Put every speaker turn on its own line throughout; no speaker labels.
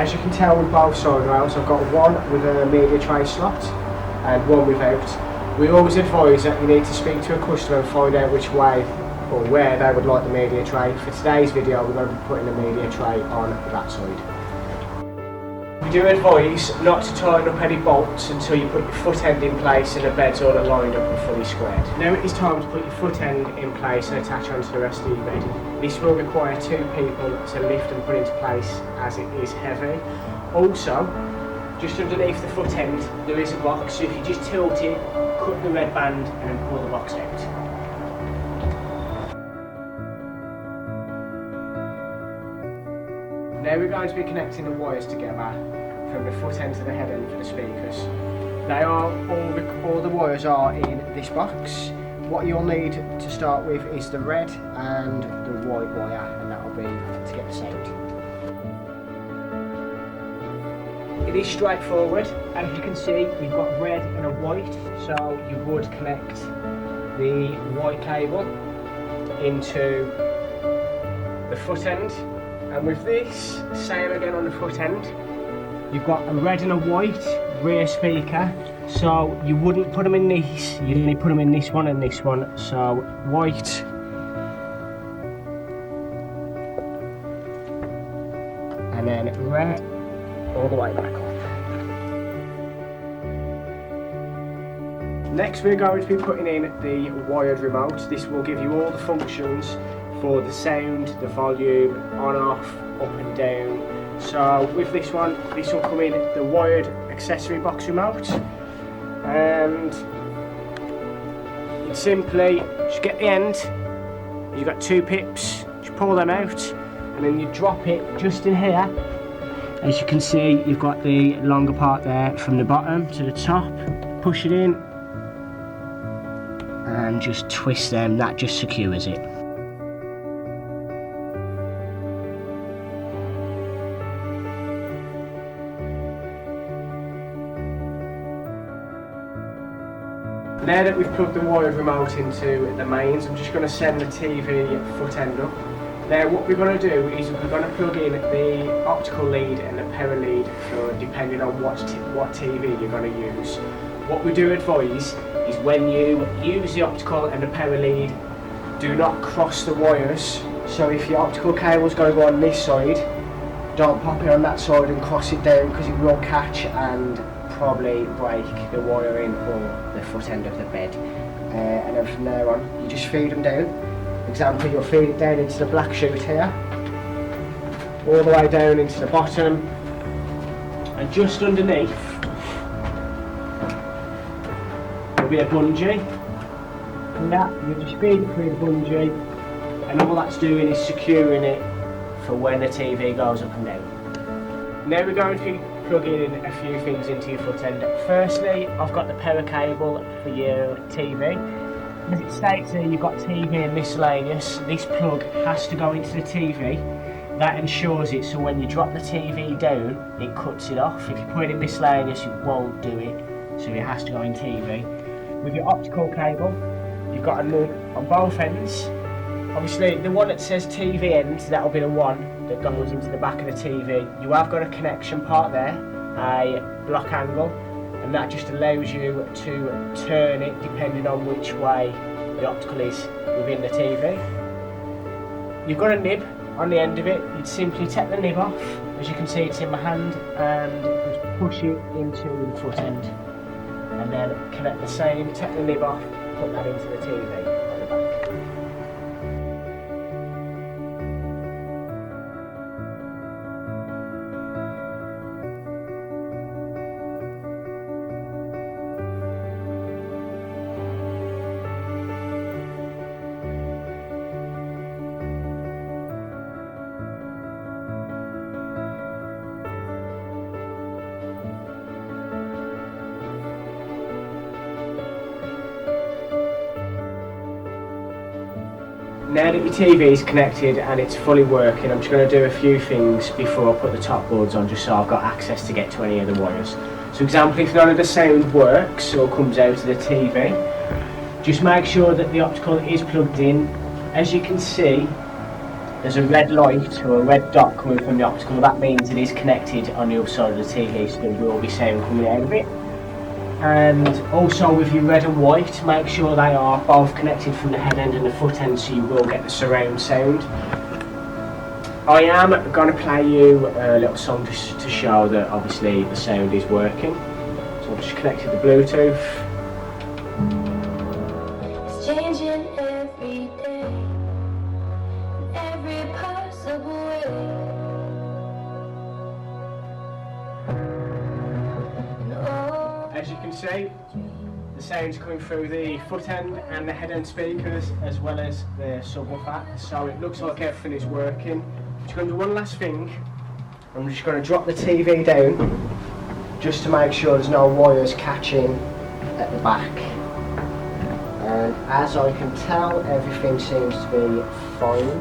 As you can tell with both side rails, I've got one with a media tray slot and one without. We always advise that you need to speak to a customer and find out which way or where they would like the media tray. For today's video, we're going to be putting the media tray on that side. We do advise not to tighten up any bolts until you put your foot end in place and the bed's all aligned up and fully squared. Now it is time to put your foot end in place and attach onto the rest of your bed. This will require 2 people to lift and put into place as it is heavy. Also, just underneath the foot end there is a box, so if you just tilt it, cut the red band and then pull the box out. Now we're going to be connecting the wires together from the foot end to the head end for the speakers. They are all the wires are in this box. What you'll need to start with is the red and the white wire, and that will be to get the sound. It is straightforward. As you can see, you've got red and a white, so you would connect the white cable into the foot end. And with this, same again on the foot end, you've got a red and a white rear speaker, so you wouldn't put them in this, you'd only put them in this one and this one, so white and then red all the way back up. Next we're going to be putting in the wired remote. This will give you all the functions for the sound, the volume, on, off, up and down. So with this one, this will come in the wired accessory box remote, and you simply just get the end, you've got 2 pips, just pull them out and then you drop it just in here. As you can see, you've got the longer part there from the bottom to the top, push it in and just twist them, that just secures it. Now that we've plugged the wired remote into the mains, I'm just going to send the TV foot end up. Now what we're going to do is we're going to plug in the optical lead and the power lead for depending on what TV you're going to use. What we do advise is when you use the optical and the power lead, do not cross the wires. So if your optical cable is going to go on this side, don't pop it on that side and cross it down, because it will catch and probably break the wiring or the foot end of the bed. And then from there on, you just feed them down. For example, you'll feed it down into the black chute here, all the way down into the bottom, and just underneath there'll be a bungee. And that, you just feed it through the bungee, and all that's doing is securing it for when the TV goes up and down. Now we're going to plug in a few things into your foot end. Firstly, I've got the power cable for your TV. As it states here, you've got TV and miscellaneous. This plug has to go into the TV. That ensures it, so when you drop the TV down, it cuts it off. If you put it in miscellaneous, it won't do it, so it has to go in TV. With your optical cable, you've got a nut on both ends. Obviously, the one that says TV end, that'll be the one that goes into the back of the TV. You have got a connection part there, a block angle, and that just allows you to turn it depending on which way the optical is within the TV. You've got a nib on the end of it. You'd simply take the nib off, as you can see it's in my hand, and just push it into the foot end, and then connect the same, take the nib off, put that into the TV. Now that your TV is connected and it's fully working, I'm just going to do a few things before I put the top boards on, just so I've got access to get to any of the wires. So example, if none of the sound works or comes out of the TV, just make sure that the optical is plugged in. As you can see, there's a red light or a red dot coming from the optical. That means it is connected on the other side of the TV, so there will be sound coming out of it. And also with your red and white, make sure they are both connected from the head end and the foot end, so you will get the surround sound. I am going to play you a little song just to show that obviously the sound is working. So I've just connected the Bluetooth.
It's changing every day, in every possible way. And oh,
As you can see, the sound's coming through the foot end and the head end speakers, as well as the subwoofer. So it looks like everything is working. I'm just going to do one last thing. I'm just going to drop the TV down, just to make sure there's no wires catching at the back. And as I can tell, everything seems to be fine.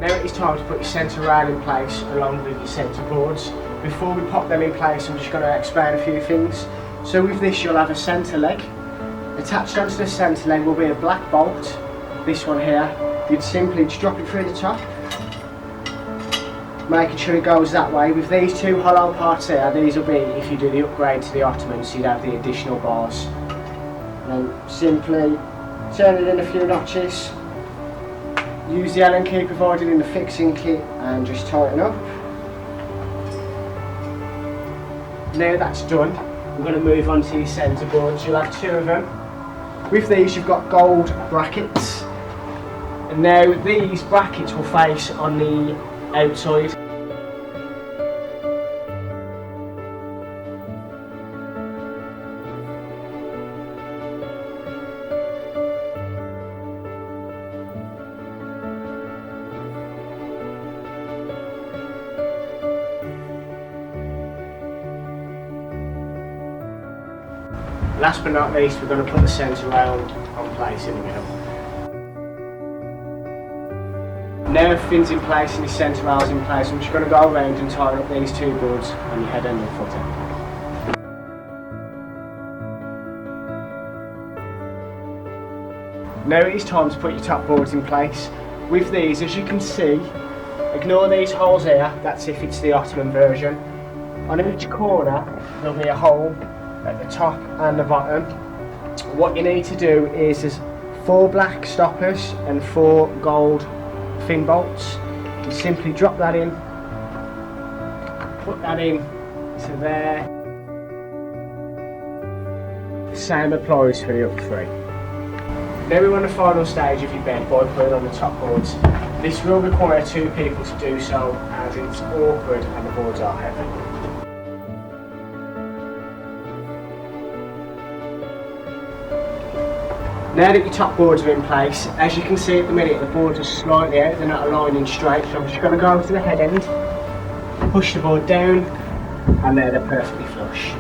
Now it is time to put your centre rail in place along with your centre boards. Before we pop them in place, I'm just going to explain a few things. So with this, you'll have a centre leg. Attached onto the centre leg will be a black bolt, this one here. You'd simply just drop it through the top, making sure it goes that way. With these two hollow parts here, these will be if you do the upgrade to the Ottoman, so you'd have the additional bars. And simply turn it in a few notches. Use the Allen key provided in the fixing kit and just tighten up. Now that's done, we're going to move on to your centre boards. You'll have two of them. With these you've got gold brackets. And now these brackets will face on the outside. Last but not least, we're going to put the centre rail on place in the middle. Now everything's in place and the centre rail's in place, I'm just going to go around and tighten up these two boards on your head end and foot end. Now it is time to put your top boards in place. With these, as you can see, ignore these holes here, that's if it's the Ottoman version. On each corner there'll be a hole at the top and the bottom. What you need to do is there's 4 black stoppers and 4 gold fin bolts. You simply drop that in, put that in to there. The same applies for the other 3. Now we're on the final stage of your bed by putting on the top boards. This will require 2 people to do so, as it's awkward and the boards are heavy. Now that your top boards are in place, as you can see at the minute the boards are slightly out, they're not aligning straight, so I'm just going to go to the head end, push the board down, and there they're perfectly flush.